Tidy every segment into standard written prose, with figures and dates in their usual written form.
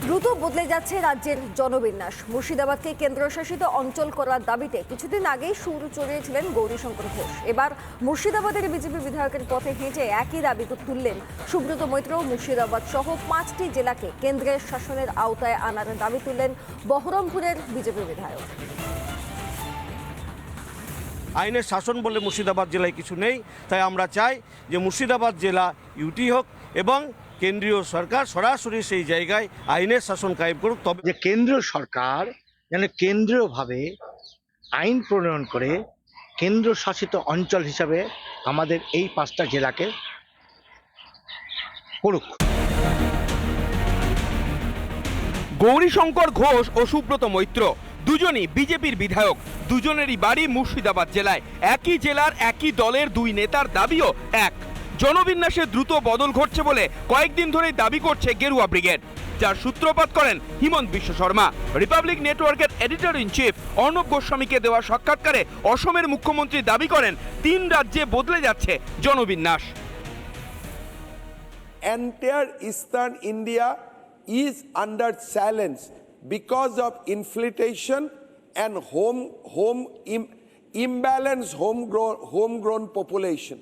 দ্রুত বদলে যাচ্ছে রাজ্যের জনবিন্যাস। মুর্শিদাবাদকে কেন্দ্রশাসিত অঞ্চল করার দাবিতে কিছুদিন আগেই সুর চড়িয়েছিলেন গৌরীশঙ্কর ঘোষ। এবার মুর্শিদাবাদের বিজেপি বিধায়কের পথে হেঁটে একই দাবি তুললেন সুব্রত মৈত্র। মুর্শিদাবাদ সহ 5টি জেলাকে কেন্দ্রের শাসনের আওতায় আনার দাবি তুললেন বহরমপুরের বিজেপি বিধায়ক। আইনের শাসন বলে মুর্শিদাবাদ জেলায় কিছু নেই, তাই আমরা চাই যে মুর্শিদাবাদ জেলা ইউটি হোক এবং কেন্দ্রীয় সরকার সরাসরি সেই জায়গায় আইনের শাসন কায়েম করুক। তবে যে কেন্দ্রীয় সরকার যেন কেন্দ্রীয়ভাবে আইন প্রণয়ন করে কেন্দ্র শাসিত অঞ্চল হিসাবে আমাদের এই 5টা জেলাকে করুক। গৌরীশঙ্কর ঘোষ ও সুব্রত মৈত্র দুজনই বিজেপির বিধায়ক। দুজনেরই বাড়ি মুর্শিদাবাদ জেলায়। একই জেলার একই দলের দুই নেতার দাবিও এক। জনবিন্যাসে দ্রুত বদল ঘটছে বলে কয়েকদিন ধরেই দাবি করছে গেরুয়া ব্রিগেড, যার সূত্রপাত করেন হিমন্ত বিশ্ব শর্মা। রিপাবলিক নেটওয়ার্কের এডিটর ইন চিফ অর্ণব গোস্বামীকে দেওয়া সাক্ষাৎকারে অসমের মুখ্যমন্ত্রী দাবি করেন 3 রাজ্যে বদলে যাচ্ছে জনবিন্যাস। Entire Eastern India is under challenge because of inflation and imbalanced homegrown population.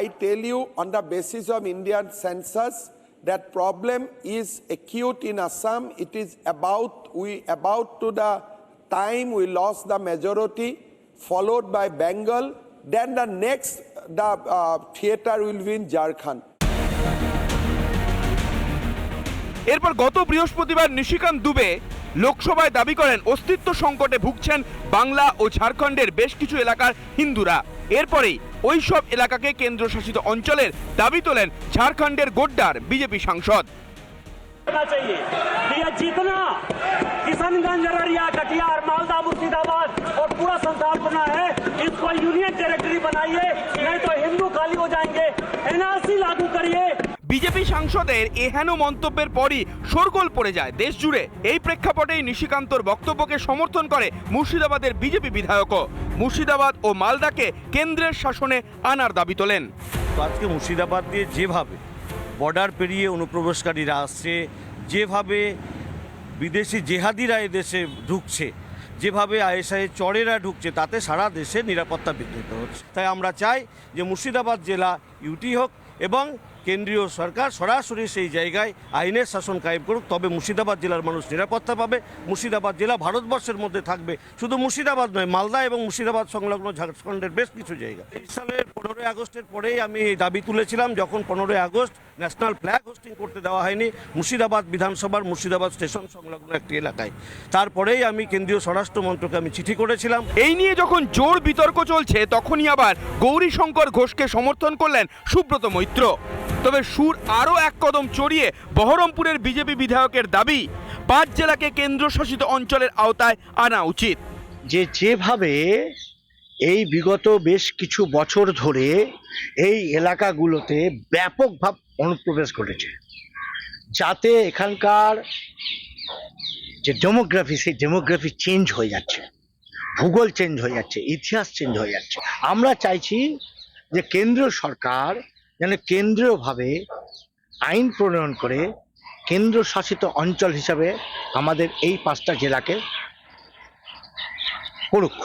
I tell you, on the basis of Indian census, that problem is acute in Assam. It is about to the time we lost the majority, followed by Bengal. Then the next theater will be in Jharkhand. এরপর গত বৃহস্পতিবার নিশিকান্ত দুবে লোকসভায় দাবি করেন অস্তিত্ব সংকটে ভুগছেন বাংলা ও ঝাড়খণ্ডের বেশ কিছু এলাকার হিন্দুরা। এরপরেই ওই সব এলাকাকে কেন্দ্রশাসিত অঞ্চলের দাবি তোলেন ঝাড়খণ্ডের গোড্ডার বিজেপি সাংসদ। किशनगंज, अररिया, कटिहार, मालदा, मुर्शिदाबाद और पूरा संसार बना है, इसको यूनियन टेरिटरी बनाइए, नहीं तो हिंदू खाली हो जाएंगे। एनआरसी लागू करिए। বিজেপি সাংসদের এহেন মন্তব্যের পরই শোরগোল পড়ে যায় দেশ জুড়ে। এই প্রেক্ষাপটেই নিশিকান্তর বক্তব্যকে সমর্থন করে মুর্শিদাবাদের বিজেপি বিধায়কও। মুর্শিদাবাদ ও মালদাকে কেন্দ্রের শাসনে আনার দাবি তোলেন। আজকে মুর্শিদাবাদ দিয়ে যেভাবে বর্ডার পেরিয়ে অনুপ্রবেশকারীরা আসছে, যেভাবে বিদেশি জেহাদিরা এদেশে ঢুকছে, যেভাবে আইএসআই চরেরা ঢুকছে, তাতে সারা দেশে নিরাপত্তা বিঘ্নিত হচ্ছে। তাই আমরা চাই যে মুর্শিদাবাদ জেলা ইউটি হোক এবং কেন্দ্রীয় সরকার সরাসরি সেই জায়গায় আইনের শাসন কায়েম করুক। তবে মুর্শিদাবাদ জেলার মানুষ নিরাপত্তা পাবে। মুর্শিদাবাদ জেলা ভারতবর্ষের মধ্যে থাকবে। শুধু মুর্শিদাবাদ নয়, মালদা এবং মুর্শিদাবাদ সংলগ্ন ঝাড়খণ্ডের বেশ কিছু জায়গা। এই সালের 15ই আগস্টের পরেই আমি এই দাবি তুলেছিলাম, যখন 15ই আগস্ট ন্যাশনাল ফ্ল্যাগ হোস্টিং করতে দেওয়া হয়নি মুর্শিদাবাদ বিধানসভার মুর্শিদাবাদ স্টেশন সংলগ্ন একটি এলাকায়। তারপরেই আমি কেন্দ্রীয় স্বরাষ্ট্র মন্ত্রকে আমি চিঠি করেছিলাম। এই নিয়ে যখন জোর বিতর্ক চলছে, তখনই আবার গৌরীশঙ্কর ঘোষকে সমর্থন করলেন সুব্রত মৈত্র। তবে সুর আরও এক কদম চড়িয়ে বহরমপুরের বিজেপি বিধায়কের দাবি 5 জেলাকে কেন্দ্রশাসিত অঞ্চলের আওতায় আনা উচিত। যেভাবে এই বিগত বেশ কিছু বছর ধরে এই এলাকাগুলোতে ব্যাপকভাবে অনুপ্রবেশ ঘটেছে, যাতে এখানকার যে ডেমোগ্রাফি, সেই ডেমোগ্রাফি চেঞ্জ হয়ে যাচ্ছে, ভূগোল চেঞ্জ হয়ে যাচ্ছে, ইতিহাস চেঞ্জ হয়ে যাচ্ছে। আমরা চাইছি যে কেন্দ্রীয় সরকার যেন কেন্দ্রীয়ভাবে আইন প্রণয়ন করে কেন্দ্র শাসিত অঞ্চল হিসাবে আমাদের এই 5টা জেলাকে করুক।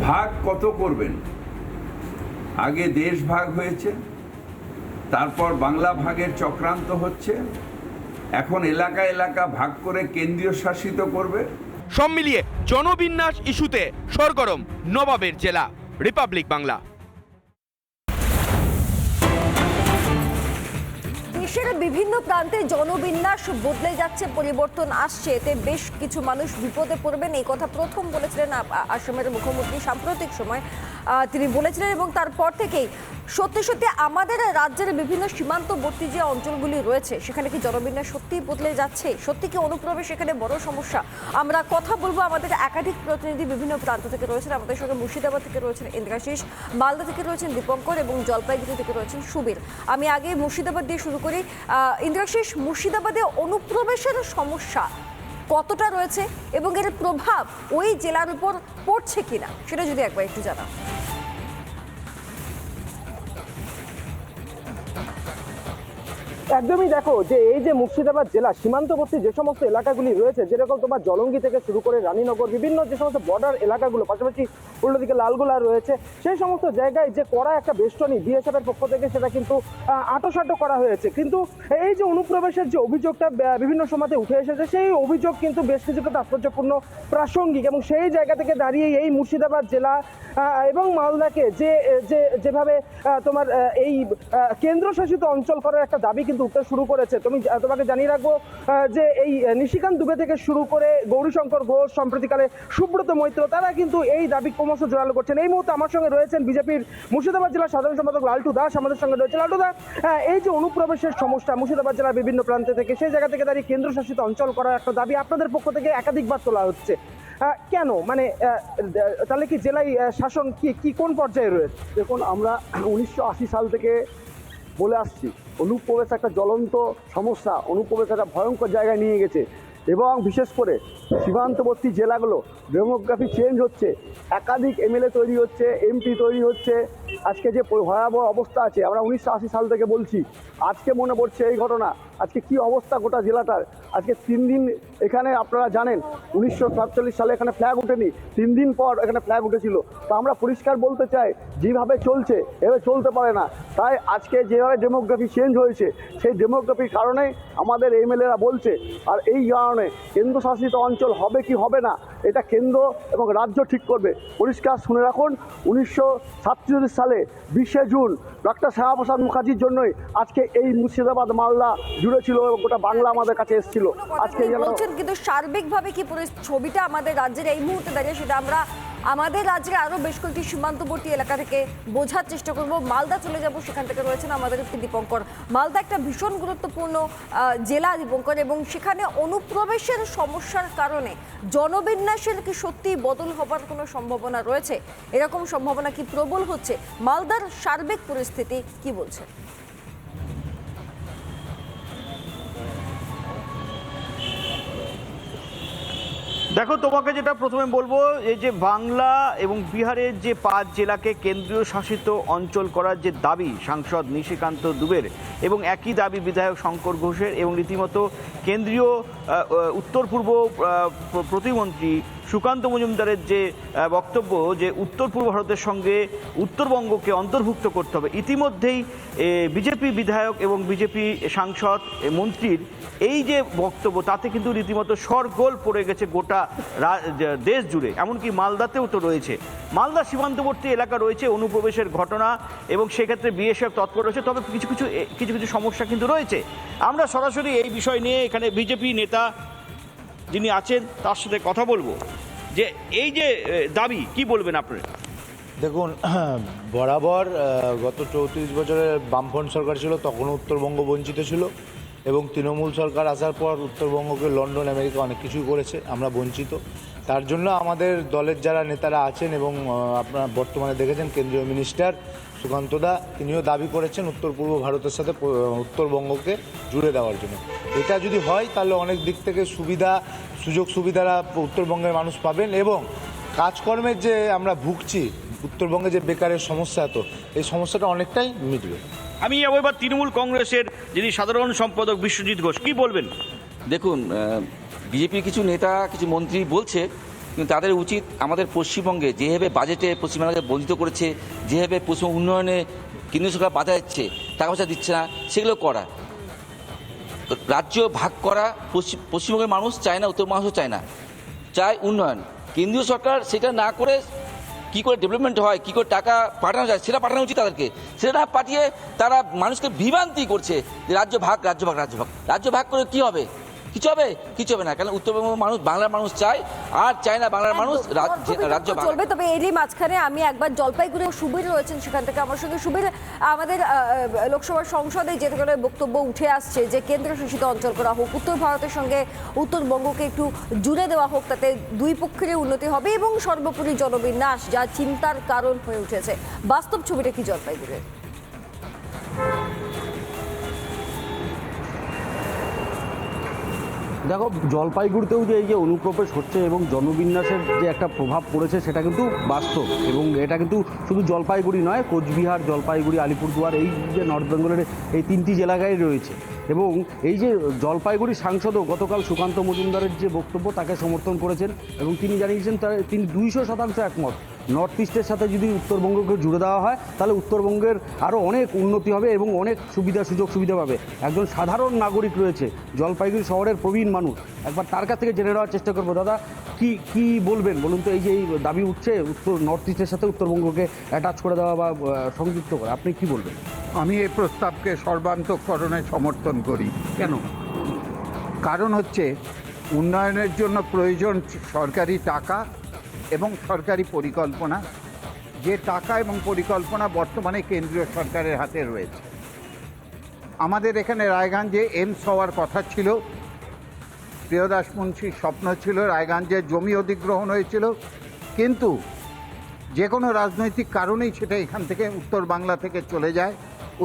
ভাগ কত করবেন? আগে দেশ ভাগ হয়েছে, তারপর বাংলা ভাগের চক্রান্ত হচ্ছে, এখন এলাকা এলাকা ভাগ করে কেন্দ্রীয় শাসিত করবে। সব মিলিয়ে জনবিন্যাস ইস্যুতে সরগরম নবাবের জেলা। রিপাবলিক বাংলা। দেশের বিভিন্ন প্রান্তে জনবিন্যাস বদলে যাচ্ছে, পরিবর্তন আসছে, এতে বেশ কিছু মানুষ বিপদে পড়বেন। এই কথা প্রথম বলেছিলেন আসামের মুখ্যমন্ত্রী সাম্প্রতিক সময় তিনি বলেছিলেন, এবং তারপর থেকেই সত্যি সত্যি আমাদের রাজ্যের বিভিন্ন সীমান্তবর্তী যে অঞ্চলগুলি রয়েছে, সেখানে কি জনবিন্যাস সত্যিই বদলে যাচ্ছে? সত্যি কি অনুপ্রবেশ এখানে বড় সমস্যা? আমরা কথা বলবো, আমাদের একাধিক প্রতিনিধি বিভিন্ন প্রান্ত থেকে রয়েছেন। আমাদের সঙ্গে মুর্শিদাবাদ থেকে রয়েছেন ইন্দ্রাশিস, মালদা থেকে রয়েছেন দীপঙ্কর এবং জলপাইগুড়ি থেকে রয়েছেন সুবীর। আমি আগে মুর্শিদাবাদ দিয়ে শুরু করি। ইন্দ্রাশিস, মুর্শিদাবাদে অনুপ্রবেশের সমস্যা কতটা রয়েছে এবং এর প্রভাব ওই জেলার উপর পড়ছে কিনা সেটা যদি একবার একটু জানাও। একদমই দেখো যে এই যে মুর্শিদাবাদ জেলা সীমান্তবর্তী যে সমস্ত এলাকাগুলি রয়েছে, যেরকম তোমার জলঙ্গি থেকে শুরু করে রানীনগর, বিভিন্ন যে সমস্ত বর্ডার এলাকাগুলো, পাশাপাশি উল্টো দিকে লালগোলা রয়েছে, সেই সমস্ত জায়গায় যে কড়া একটা বেষ্টনী বিএসএফ এর পক্ষ থেকে সেটা কিন্তু আটোসাটো করা হয়েছে। কিন্তু এই যে অনুপ্রবেশের যে অভিযোগটা বিভিন্ন সময়তে উঠে এসেছে, সেই অভিযোগ কিন্তু বেশ কিছুটা তাৎপর্যপূর্ণ প্রাসঙ্গিক, এবং সেই জায়গা থেকে দাঁড়িয়ে এই মুর্শিদাবাদ জেলা এবং মালদাকে যেভাবে তোমার এই কেন্দ্রশাসিত অঞ্চল করার একটা দাবি কিন্তু উঠতে শুরু করেছে। তোমাকে জানিয়ে রাখবো যে এই নিশিকান্ত দুবে থেকে শুরু করে গৌরীশঙ্কর ঘোষ, সম্প্রতিকালে সুব্রত মৈত্র, তারা কিন্তু এই দাবি ক্রমশ জোরালো করছেন। এই মুহূর্তে আমার সঙ্গে রয়েছেন বিজেপির মুর্শিদাবাদ জেলার সাধারণ সম্পাদক লালটু দাস, আমাদের সঙ্গে রয়েছে। লালটু দা, এই যে অনুপ্রবেশের সমস্যা মুর্শিদাবাদ জেলার বিভিন্ন প্রান্তে থেকে, সেই জায়গা থেকে দাঁড়িয়ে কেন্দ্রশাসিত অঞ্চল করার একটা দাবি আপনাদের পক্ষ থেকে একাধিকবার তোলা হচ্ছে, কেন? মানে তাহলে কি জেলায় শাসন কি কোন পর্যায়ে রয়েছে? দেখুন, আমরা 1980 সাল থেকে বলে আসছি অনুপ্রবেশ একটা জ্বলন্ত সমস্যা, অনুপ্রবেশ একটা ভয়ঙ্কর জায়গায় নিয়ে গেছে, এবং বিশেষ করে সীমান্তবর্তী জেলাগুলো ডেমোগ্রাফি চেঞ্জ হচ্ছে, একাধিক এমএলএ তৈরি হচ্ছে, এমপি তৈরি হচ্ছে। আজকে যে ভয়াবহ অবস্থা আছে, আমরা 1980 সাল থেকে বলছি, আজকে মনে পড়ছে এই ঘটনা। আজকে কি অবস্থা গোটা জেলাটার। আজকে 3 দিন এখানে, আপনারা জানেন 1947 সালে এখানে ফ্ল্যাগ ওঠেনি, 3 দিন পর এখানে ফ্ল্যাগ উঠেছিল। তো আমরা পরিষ্কার বলতে চাই, যেভাবে চলছে এভাবে চলতে পারে না। তাই আজকে যেভাবে ডেমোগ্রাফি চেঞ্জ হয়েছে, সেই ডেমোগ্রাফির কারণে আমাদের এমএলএরা বলছে, আর এই কারণে কেন্দ্রশাসিত অঞ্চল হবে কি হবে না, এটা কেন্দ্র এবং রাজ্য ঠিক করবে। পরিষ্কার শুনে রাখুন, 1947 সালে 20শে জুন ডক্টর শ্যামাপ্রসাদ মুখার্জির জন্যই আজকে এই মুর্শিদাবাদ মালদা জুড়ে ছিল, এবং গোটা বাংলা আমাদের কাছে এসেছিল। আজকে বলছেন, কিন্তু সার্বিকভাবে কি ছবিটা আমাদের রাজ্যের এই মুহূর্তে দাঁড়িয়ে, সেটা আমরা আমাদের রাজ্যের আরো বেশ কয়েকটি সীমান্তবর্তী এলাকা থেকে বোঝার চেষ্টা করব। মালদা চলে যাব, সেখান থেকে রয়েছেন আমাদের দীপঙ্কর। মালদা একটা ভীষণ গুরুত্বপূর্ণ জেলা দীপঙ্কর, এবং সেখানে অনুপ্রবেশের সমস্যার কারণে জনবিন্যাসের কি সত্যি বদল হবার কোনো সম্ভাবনা রয়েছে? এরকম সম্ভাবনা কি প্রবল হচ্ছে? মালদার সার্বিক পরিস্থিতি কি বলছে? দেখো, তোমাকে যেটা প্রথমে বলবো, এই যে বাংলা এবং বিহারের যে 5 জেলাকে কেন্দ্রীয় শাসিত অঞ্চল করার যে দাবি সাংসদ নিশিকান্ত দুবের, এবং একই দাবি বিধায়ক শঙ্কর ঘোষের, এবং রীতিমতো কেন্দ্রীয় উত্তর পূর্ব প্রতিমন্ত্রী সুকান্ত মজুমদারের যে বক্তব্য যে উত্তর পূর্ব ভারতের সঙ্গে উত্তরবঙ্গকে অন্তর্ভুক্ত করতে হবে, ইতিমধ্যেই বিজেপি বিধায়ক এবং বিজেপি সাংসদ মন্ত্রীর এই যে বক্তব্য, তাতে কিন্তু রীতিমতো শরগোল পড়ে গেছে গোটা দেশ জুড়ে, এমনকি মালদাতেও তো রয়েছে। মালদা সীমান্তবর্তী এলাকা রয়েছে অনুপ্রবেশের ঘটনা, এবং সেক্ষেত্রে বিএসএফ তৎপর রয়েছে। তবে কিছু সমস্যা কিন্তু রয়েছে। আমরা সরাসরি এই বিষয় নিয়ে এখানে বিজেপি নেতা যিনি আছেন তার সাথে কথা বলবো, যে এই যে দাবি কি বলবেন আপনারা? দেখুন, বরাবর গত 34 বছরের বামফ্রন্ট সরকার ছিল, তখনও উত্তরবঙ্গ বঞ্চিত ছিল, এবং তৃণমূল সরকার আসার পর উত্তরবঙ্গকে লন্ডন আমেরিকা অনেক কিছুই করেছে, আমরা বঞ্চিত। তার জন্য আমাদের দলের যারা নেতারা আছেন, এবং আপনারা বর্তমানে দেখেছেন কেন্দ্রীয় মিনিস্টার সুকান্তদা, তিনিও দাবি করেছেন উত্তর পূর্ব ভারতের সাথে উত্তরবঙ্গকে জুড়ে দেওয়ার জন্য। এটা যদি হয় তাহলে অনেক দিক থেকে সুযোগ সুবিধারা উত্তরবঙ্গের মানুষ পাবেন, এবং কাজকর্মের যে আমরা ভুগছি, উত্তরবঙ্গে যে বেকারের সমস্যা, তো এই সমস্যাটা অনেকটাই মিটবে। আমি এবার তৃণমূল কংগ্রেসের যিনি সাধারণ সম্পাদক বিশ্বজিৎ ঘোষ, কি বলবেন? দেখুন, বিজেপির কিছু নেতা, কিছু মন্ত্রী বলছে, কিন্তু তাদের উচিত আমাদের পশ্চিমবঙ্গে যেভাবে বাজেটে পশ্চিমবাংলাকে বঞ্চিত করেছে, যেভাবে পশ্চিম উন্নয়নে কেন্দ্রীয় সরকার বাধা দিচ্ছে, টাকা পয়সা দিচ্ছে না, সেগুলো করা। রাজ্য ভাগ করা পশ্চিমবঙ্গের মানুষ চায় না, উত্তর মানুষও চায় না, চায় উন্নয়ন। কেন্দ্রীয় সরকার সেটা না করে কী করে ডেভেলপমেন্ট হয়, কী করে টাকা পাঠানো যায়, সেটা পাঠানো উচিত তাদেরকে। সেটা না পাঠিয়ে তারা মানুষকে বিভ্রান্তি করছে যে রাজ্য ভাগ রাজ্য ভাগ রাজ্য ভাগ। রাজ্য ভাগ করে কী হবে? কিছু হবে না, কারণ উত্তরবঙ্গের মানুষ, বাংলার মানুষ চায়, আর চায় না বাংলার মানুষ রাজ্য ভাগ চলবে। তবে এরই মাঝখানে আমি একবার জলপাইগুড়ি সুবীর রয়েছেন সেখান থেকে আমার সঙ্গে। সুবীর, আমাদের লোকসভার সংসদে যে ধরনের বক্তব্য উঠে আসছে যে কেন্দ্রশাসিত অঞ্চল করা হোক, উত্তর ভারতের সঙ্গে উত্তরবঙ্গকে একটু জুড়ে দেওয়া হোক, তাতে দুই পক্ষেরই উন্নতি হবে এবং সর্বোপরি জনবিন্যাস যা চিন্তার কারণ হয়ে উঠেছে, বাস্তব ছবিটা কি জলপাইগুড়ি? দেখো, জলপাইগুড়িতেও যে এই যে অনুপ্রবেশ হচ্ছে এবং জনবিন্যাসের যে একটা প্রভাব পড়েছে সেটা কিন্তু বাস্তব, এবং এটা কিন্তু শুধু জলপাইগুড়ি নয়, কোচবিহার, জলপাইগুড়ি, আলিপুরদুয়ার, এই যে নর্থ বেঙ্গলের এই 3টি জেলায় রয়েছে। এবং এই যে জলপাইগুড়ি সাংসদও গতকাল সুকান্ত মজুমদারের যে বক্তব্য তাকে সমর্থন করেছেন এবং তিনি জানিয়েছেন তিনি 200% একমত। নর্থ ইস্টের সাথে যদি উত্তরবঙ্গকে জুড়ে দেওয়া হয় তাহলে উত্তরবঙ্গের আরও অনেক উন্নতি হবে এবং অনেক সুযোগ সুবিধা পাবে। একজন সাধারণ নাগরিক রয়েছে জলপাইগুড়ি শহরের প্রবীণ মানুষ, একবার তার কাছ থেকে জেনে নেওয়ার চেষ্টা করবো। দাদা, কি বলবেন বলুন তো, এই যে এই দাবি উঠছে নর্থ ইস্টের সাথে উত্তরবঙ্গকে অ্যাটাচ করে দেওয়া বা সংযুক্ত করা, আপনি কি বলবেন? আমি এই প্রস্তাবকে সর্বান্তঃকরণে সমর্থন করি। কেন? কারণ হচ্ছে উন্নয়নের জন্য প্রয়োজন সরকারি টাকা এবং সরকারি পরিকল্পনা। যে টাকা এবং পরিকল্পনা বর্তমানে কেন্দ্রীয় সরকারের হাতে রয়েছে। আমাদের এখানে রায়গঞ্জে এইমস হওয়ার কথা ছিল, প্রিয়দাস মুন্সির স্বপ্ন ছিল, রায়গঞ্জে জমি অধিগ্রহণ হয়েছিল, কিন্তু যে কোনো রাজনৈতিক কারণেই সেটা এখান থেকে উত্তর বাংলা থেকে চলে যায়,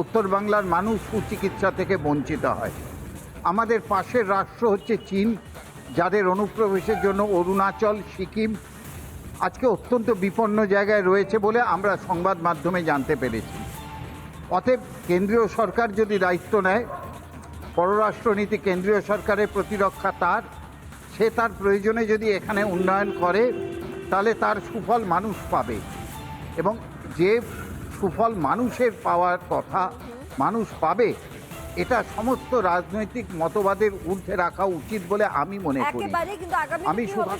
উত্তর বাংলার মানুষ সুচিকিৎসা থেকে বঞ্চিত হয়। আমাদের পাশের রাষ্ট্র হচ্ছে চীন, যাদের অনুপ্রবেশের জন্য অরুণাচল, সিকিম আজকে অত্যন্ত বিপন্ন জায়গায় রয়েছে বলে আমরা সংবাদ মাধ্যমে জানতে পেরেছি। অতএব কেন্দ্রীয় সরকার যদি দায়িত্ব নেয়, পররাষ্ট্রনীতি কেন্দ্রীয় সরকারের, প্রতিরক্ষা সে তার প্রয়োজনে যদি এখানে উন্নয়ন করে তাহলে তার সুফল মানুষ পাবে, এবং যে সুফল মানুষের পাওয়ার কথা মানুষ পাবে, এটা সমস্ত রাজনৈতিক মতবাদের ঊর্ধ্বে রাখা উচিত বলে আমি মনে করি। একেবারে, কিন্তু আগামী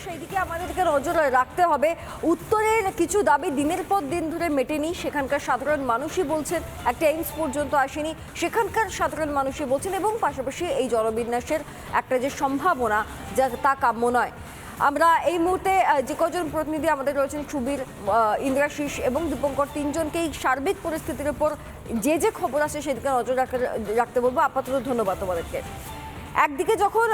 সেই দিকে আমাদেরকে নজর রাখতে হবে। উত্তরের কিছু দাবি দিনের পর দিন ধরে মেটেনি, সেখানকার সাধারণ মানুষই বলছেন, একটা এইমস পর্যন্ত আসেনি, সেখানকার সাধারণ মানুষই বলছেন, এবং পাশাপাশি এই জনবিন্যাসের একটা যে সম্ভাবনা যা তা কাম্য নয়। আমরা এই মুহূর্তে যে কজন প্রতিনিধি আমাদের রয়েছেন, সুবীর, ইন্দ্রাশিস এবং দীপঙ্কর, তিনজনকেই সার্বিক পরিস্থিতির উপর যে খবর আসে সেদিকে নজর রাখতে বলবো। আপাতত ধন্যবাদ তোমাদেরকে। একদিকে যখন